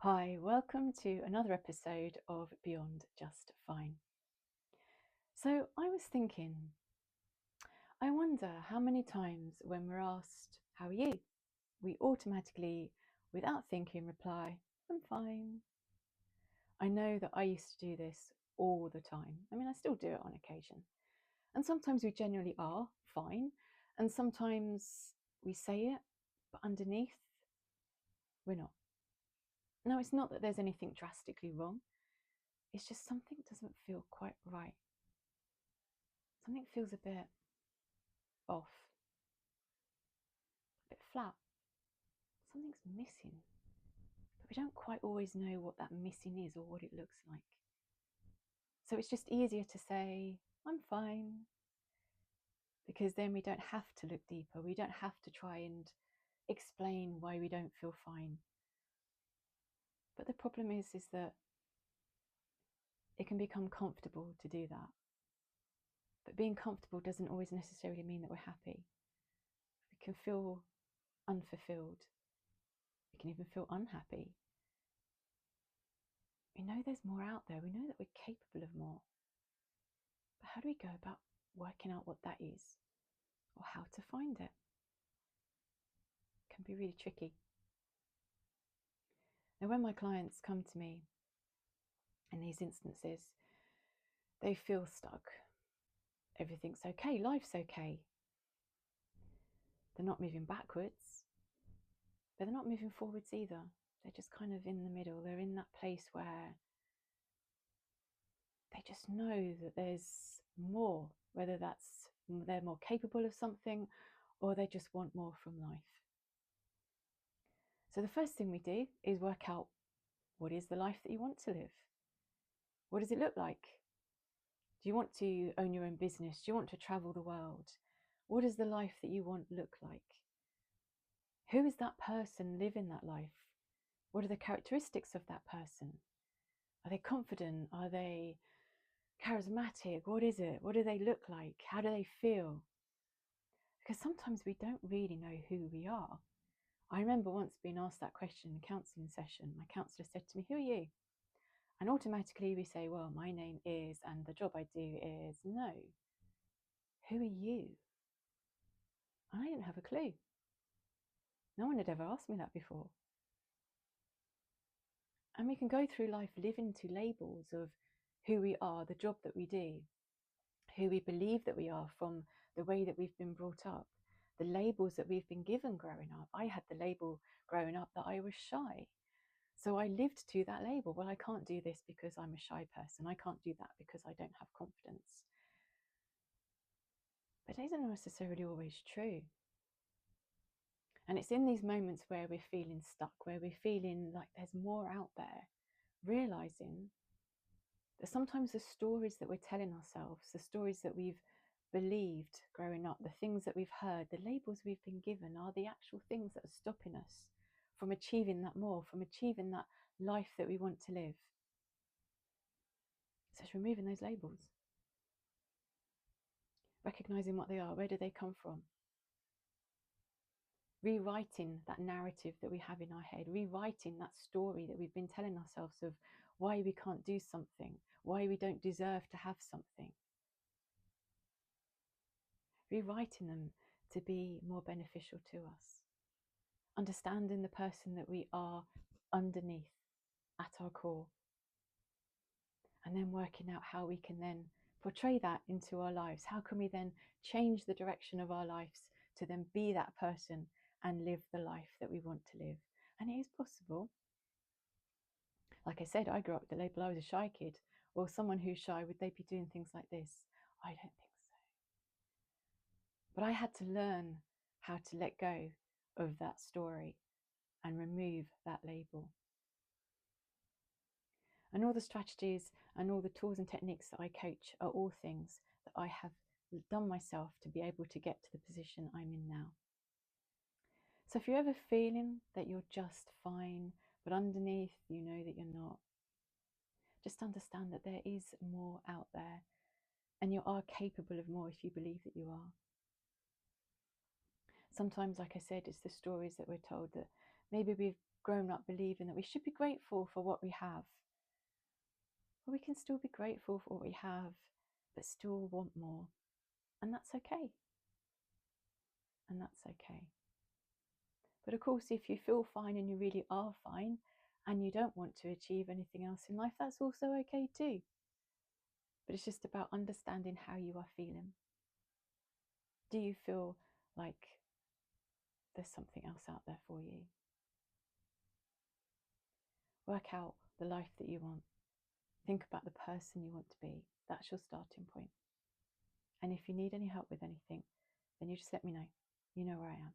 Hi, welcome to another episode of Beyond Just Fine. So I was thinking, I wonder how many times when we're asked, "How are you?" we automatically, without thinking, reply, "I'm fine." I know that I used to do this all the time. I mean, I still do it on occasion. And sometimes we genuinely are fine. And sometimes we say it, but underneath, we're not. Now, it's not that there's anything drastically wrong. It's just something doesn't feel quite right. Something feels a bit off, a bit flat. Something's missing, but we don't quite always know what that missing is or what it looks like. So it's just easier to say, "I'm fine," because then we don't have to look deeper. We don't have to try and explain why we don't feel fine. But the problem is that it can become comfortable to do that. But being comfortable doesn't always necessarily mean that we're happy. We can feel unfulfilled. We can even feel unhappy. We know there's more out there. We know that we're capable of more. But how do we go about working out what that is or how to find it? It can be really tricky. Now, when my clients come to me in these instances, they feel stuck. Everything's okay, life's okay. They're not moving backwards, but they're not moving forwards either. They're just kind of in the middle. They're in that place where they just know that there's more, whether that's they're more capable of something or they just want more from life. So the first thing we do is work out, what is the life that you want to live? What does it look like? Do you want to own your own business? Do you want to travel the world? What does the life that you want look like? Who is that person living that life? What are the characteristics of that person? Are they confident? Are they charismatic? What is it? What do they look like? How do they feel? Because sometimes we don't really know who we are. I remember once being asked that question in a counselling session. My counsellor said to me, "Who are you?" And automatically we say, "Well, my name is, and the job I do is." No. Who are you? And I didn't have a clue. No one had ever asked me that before. And we can go through life living to labels of who we are, the job that we do, who we believe that we are from the way that we've been brought up, the labels that we've been given growing up. I had the label growing up that I was shy. So I lived to that label. Well, I can't do this because I'm a shy person. I can't do that because I don't have confidence. But it isn't necessarily always true. And it's in these moments where we're feeling stuck, where we're feeling like there's more out there, realizing that sometimes the stories that we're telling ourselves, the stories that we've believed growing up, the things that we've heard, the labels we've been given are the actual things that are stopping us from achieving that more, from achieving that life that we want to live. So it's removing those labels, recognizing what they are, where do they come from, rewriting that narrative that we have in our head, rewriting that story that we've been telling ourselves of why we can't do something, why we don't deserve to have something. Rewriting them to be more beneficial to us. Understanding the person that we are underneath, at our core. And then working out how we can then portray that into our lives. How can we then change the direction of our lives to then be that person and live the life that we want to live? And it is possible. Like I said, I grew up with the label I was a shy kid. Well, someone who's shy, would they be doing things like this? I don't think so. But I had to learn how to let go of that story and remove that label. And all the strategies and all the tools and techniques that I coach are all things that I have done myself to be able to get to the position I'm in now. So if you're ever feeling that you're just fine, but underneath you know that you're not, just understand that there is more out there and you are capable of more if you believe that you are. Sometimes, like I said, it's the stories that we're told that maybe we've grown up believing that we should be grateful for what we have. But we can still be grateful for what we have, but still want more. And that's okay. And that's okay. But of course, if you feel fine and you really are fine and you don't want to achieve anything else in life, that's also okay too. But it's just about understanding how you are feeling. Do you feel like there's something else out there for you? Work out the life that you want. Think about the person you want to be. That's your starting point. And if you need any help with anything, then you just let me know. You know where I am.